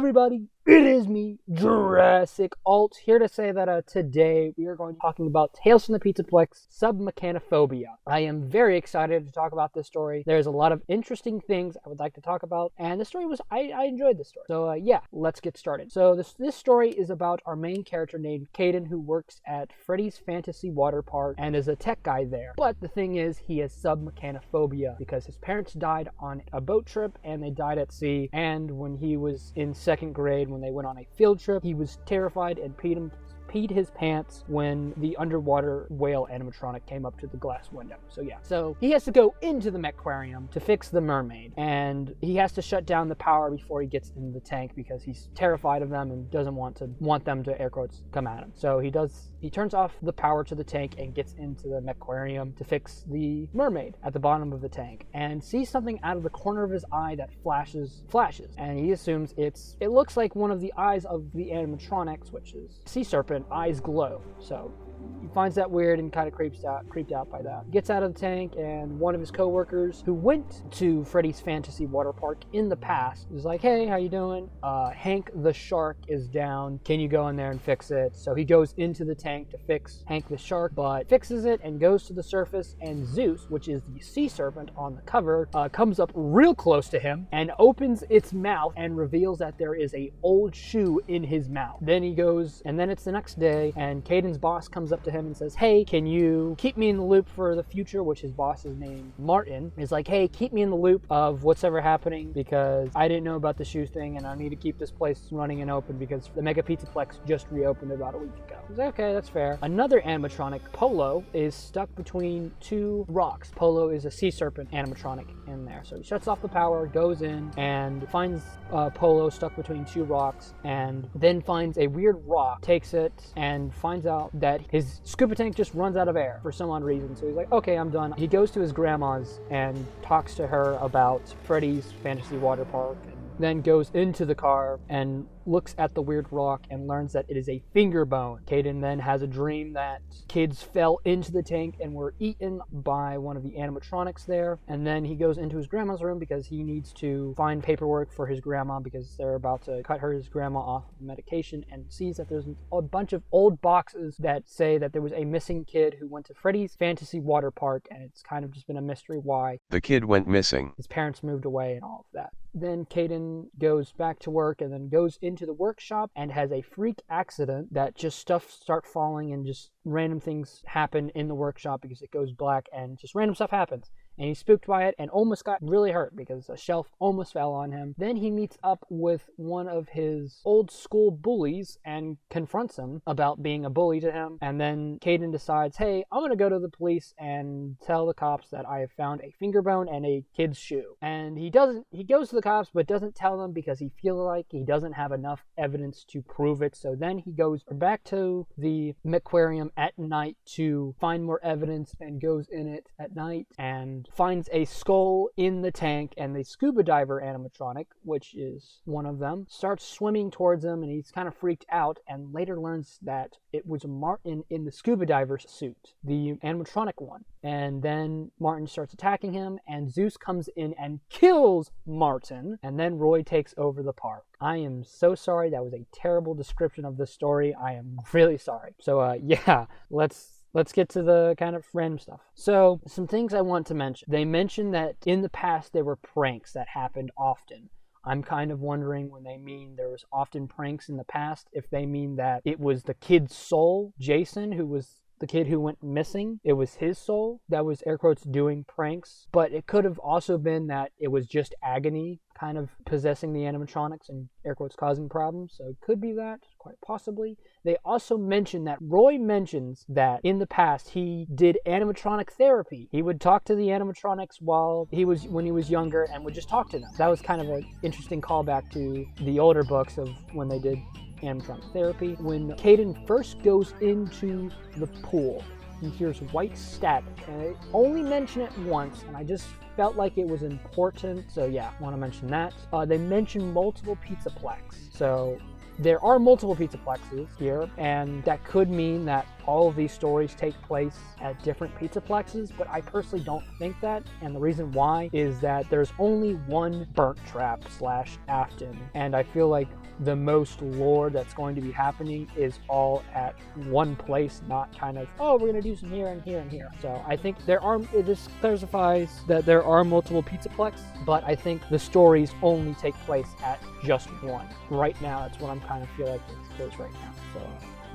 everybody, it is me, Jurassic Alt, here to say that today we are going to be talking about Tales from the Pizza Plex, Submechanophobia. I am very excited to talk about this story. There's a lot of interesting things I would like to talk about, and the story was, I enjoyed this story. So yeah, let's get started. So this story is about our main character named Caden, who works at Freddy's Fantasy Water Park and is a tech guy there. But the thing is, he has submechanophobia because his parents died on a boat trip and they died at sea, and when he was in second grade, when they went on a field trip, he was terrified and peed his pants when the underwater whale animatronic came up to the glass window. So yeah, so he has to go into the aquarium to fix the mermaid, and he has to shut down the power before he gets in the tank because he's terrified of them and doesn't want them to, air quotes, come at him. So he turns off the power to the tank and gets into the aquarium to fix the mermaid at the bottom of the tank, and sees something out of the corner of his eye that flashes, and he assumes it looks like one of the eyes of the animatronics, which is sea serpent. Eyes glow, so he finds that weird and kind of creeped out by that. Gets out of the tank, and one of his co-workers who went to Freddy's Fantasy Water Park in the past is like, hey, how you doing? Hank the shark is down. Can you go in there and fix it? So he goes into the tank to fix Hank the shark, but fixes it and goes to the surface, and Zeus, which is the sea serpent on the cover, comes up real close to him and opens its mouth and reveals that there is a old shoe in his mouth. Then he goes, and then it's the next day, and Caden's boss comes up to him and says, hey, can you keep me in the loop for the future? Which his boss is named Martin. Is like, hey, keep me in the loop of what's ever happening because I didn't know about the shoe thing and I need to keep this place running and open because the Mega Pizza Plex just reopened about a week ago. He's like, okay, that's fair. Another animatronic, Polo, is stuck between two rocks. Polo is a sea serpent animatronic in there. So he shuts off the power, goes in, and finds Polo stuck between two rocks, and then finds a weird rock, takes it, and finds out that his scuba tank just runs out of air for some odd reason. So he's like, okay, I'm done. He goes to his grandma's and talks to her about Freddy's Fantasy Water Park, and then goes into the car and looks at the weird rock and learns that it is a finger bone. Caden then has a dream that kids fell into the tank and were eaten by one of the animatronics there, and then he goes into his grandma's room because he needs to find paperwork for his grandma because they're about to cut his grandma off of medication, and sees that there's a bunch of old boxes that say that there was a missing kid who went to Freddy's Fantasy Water Park, and it's kind of just been a mystery why the kid went missing. His parents moved away and all of that. Then Caden goes back to work and then goes into the workshop and has a freak accident that just stuff start falling and just random things happen in the workshop because it goes black and just random stuff happens. And he's spooked by it and almost got really hurt because a shelf almost fell on him. Then he meets up with one of his old school bullies and confronts him about being a bully to him. And then Caden decides, hey, I'm going to go to the police and tell the cops that I have found a finger bone and a kid's shoe. And he goes to the cops but doesn't tell them because he feels like he doesn't have enough evidence to prove it. So then he goes back to the aquarium at night to find more evidence and goes in it at night and finds a skull in the tank, and the scuba diver animatronic, which is one of them, starts swimming towards him, and he's kind of freaked out, and later learns that it was Martin in the scuba diver suit, the animatronic one. And then Martin starts attacking him, and Zeus comes in and kills Martin, and then Roy takes over the park. I am so sorry. That was a terrible description of the story. I am really sorry. So yeah, Let's get to the kind of random stuff. So, some things I want to mention. They mentioned that in the past there were pranks that happened often. I'm kind of wondering when they mean there was often pranks in the past, if they mean that it was the kid's soul, Jason, who was the kid who went missing. It was his soul that was, air quotes, doing pranks. But it could have also been that it was just agony kind of possessing the animatronics and, air quotes, causing problems. So it could be that, quite possibly. They also mentioned that Roy mentions that in the past he did animatronic therapy. He would talk to the animatronics when he was younger and would just talk to them. That was kind of an interesting callback to the older books of when they did animatronic therapy. When Caden first goes into the pool, he hears white static, and they only mention it once, and I just felt like it was important, so yeah, want to mention that. They mention multiple Pizza Plex, so there are multiple Pizza Plexes here, and that could mean that all of these stories take place at different pizzaplexes, but I personally don't think that, and the reason why is that there's only one Burnt Trap / Afton, and I feel like the most lore that's going to be happening is all at one place, not kind of, oh, we're going to do some here and here and here. So I think this clarifies that there are multiple pizzaplex, but I think the stories only take place at just one. Right now, that's what I'm kind of feel like it is right now. So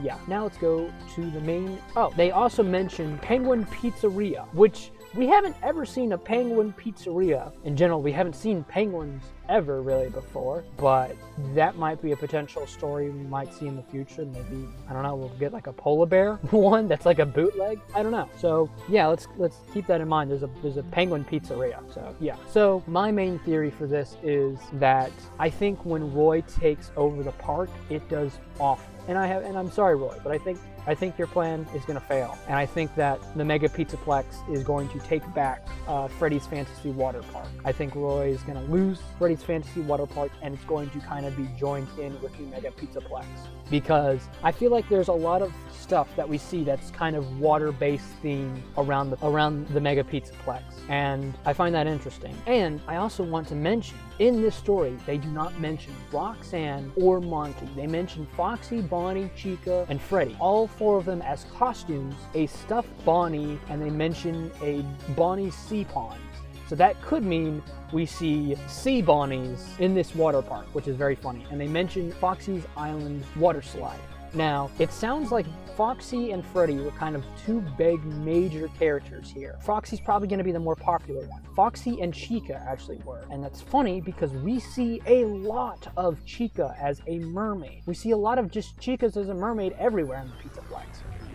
yeah, now let's go to the main. Oh, they also mentioned Penguin Pizzeria, which we haven't ever seen a penguin pizzeria. In general, we haven't seen penguins ever really before, but that might be a potential story we might see in the future. Maybe, I don't know, we'll get like a polar bear one that's like a bootleg. I don't know. So yeah, let's keep that in mind. There's a penguin pizzeria. So yeah. So my main theory for this is that I think when Roy takes over the park, it does awful. And I'm sorry, Roy, but I think your plan is going to fail. And I think that the Mega Pizzaplex is going to take back Freddy's Fantasy Water Park. I think Roy is going to lose Freddy's Fantasy Water Park, and it's going to kind of be joined in with the Mega Pizzaplex. Because I feel like there's a lot of stuff that we see that's kind of water-based theme around the Mega Pizzaplex. And I find that interesting. And I also want to mention, in this story, they do not mention Roxanne or Monty. They mention Foxy, Bonnie, Chica, and Freddy. All four of them as costumes, a stuffed Bonnie, and they mention a Bonnie sea pond. So that could mean we see sea Bonnies in this water park, which is very funny. And they mention Foxy's Island water slide. Now, it sounds like Foxy and Freddy were kind of two big major characters here. Foxy's probably going to be the more popular one. Foxy and Chica actually were. And that's funny because we see a lot of Chica as a mermaid. We see a lot of just Chicas as a mermaid everywhere in the Pizzaplex.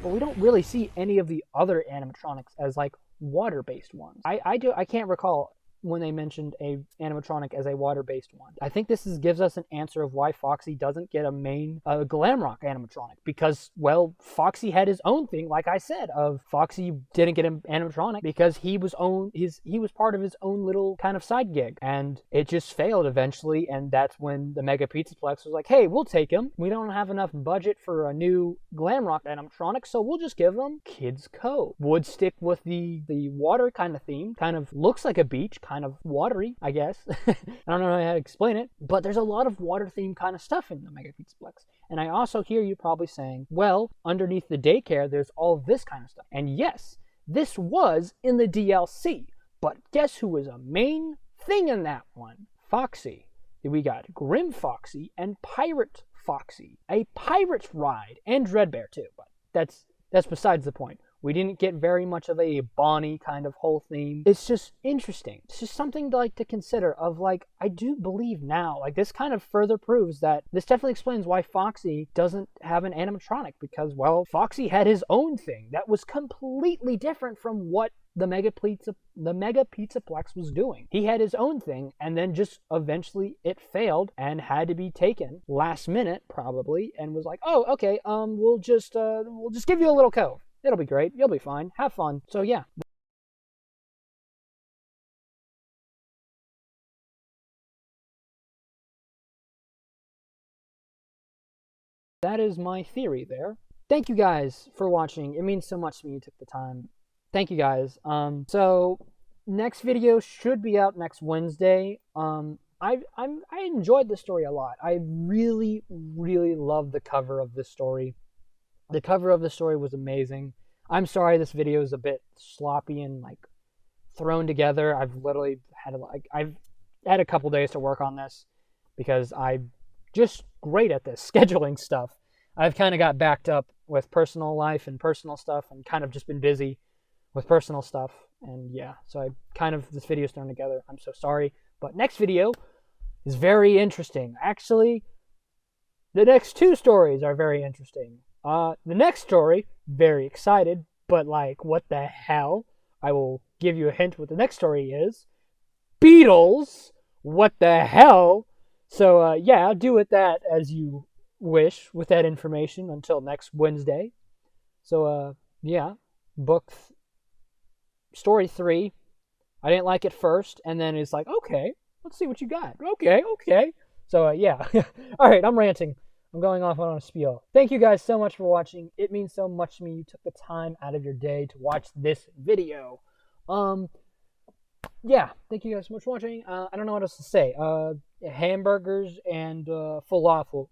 But we don't really see any of the other animatronics as like water-based ones. I can't recall when they mentioned a animatronic as a water-based one. I think this gives us an answer of why Foxy doesn't get a main Glamrock animatronic, because, well, Foxy had his own thing, like I said, of Foxy didn't get an animatronic because he was part of his own little kind of side gig, and it just failed eventually, and that's when the Mega Pizzaplex was like, hey, we'll take him. We don't have enough budget for a new Glamrock animatronic, so we'll just give him Kids Cove. Would stick with the water kind of theme, kind of looks like a beach, kind of watery, I guess. I don't know how to explain it, but there's a lot of water themed kind of stuff in the Mega Pizzaplex. And I also hear you probably saying, well, underneath the daycare, there's all this kind of stuff. And yes, this was in the DLC, but guess who was a main thing in that one? Foxy. We got Grim Foxy and Pirate Foxy. A pirate's ride, and Dreadbear too, but that's besides the point. We didn't get very much of a Bonnie kind of whole theme. It's just interesting. It's just something to like to consider of like, I do believe now, like this kind of further proves that this definitely explains why Foxy doesn't have an animatronic, because, well, Foxy had his own thing that was completely different from what the Mega Pizzaplex was doing. He had his own thing, and then just eventually it failed and had to be taken last minute probably, and was like, oh, okay, we'll just give you a little cove. It'll be great. You'll be fine. Have fun. So yeah. That is my theory there. Thank you guys for watching. It means so much to me you took the time. Thank you guys. So next video should be out next Wednesday. I enjoyed the story a lot. I really, really loved the cover of this story. The cover of the story was amazing. I'm sorry this video is a bit sloppy and like thrown together. I've literally I've had a couple days to work on this because I'm just great at this scheduling stuff. I've kind of got backed up with personal life and personal stuff and kind of just been busy with personal stuff. And yeah, so this video is thrown together. I'm so sorry. But next video is very interesting. Actually, the next two stories are very interesting. The next story, very excited, but like, what the hell? I will give you a hint what the next story is. Beatles! What the hell? So, yeah, I'll do with that as you wish with that information until next Wednesday. So, yeah, story 3. I didn't like it first, and then it's like, okay, let's see what you got. Okay. So, yeah. All right, I'm ranting. I'm going off on a spiel. Thank you guys so much for watching. It means so much to me. You took the time out of your day to watch this video. Yeah, thank you guys so much for watching. I don't know what else to say. Hamburgers and falafel.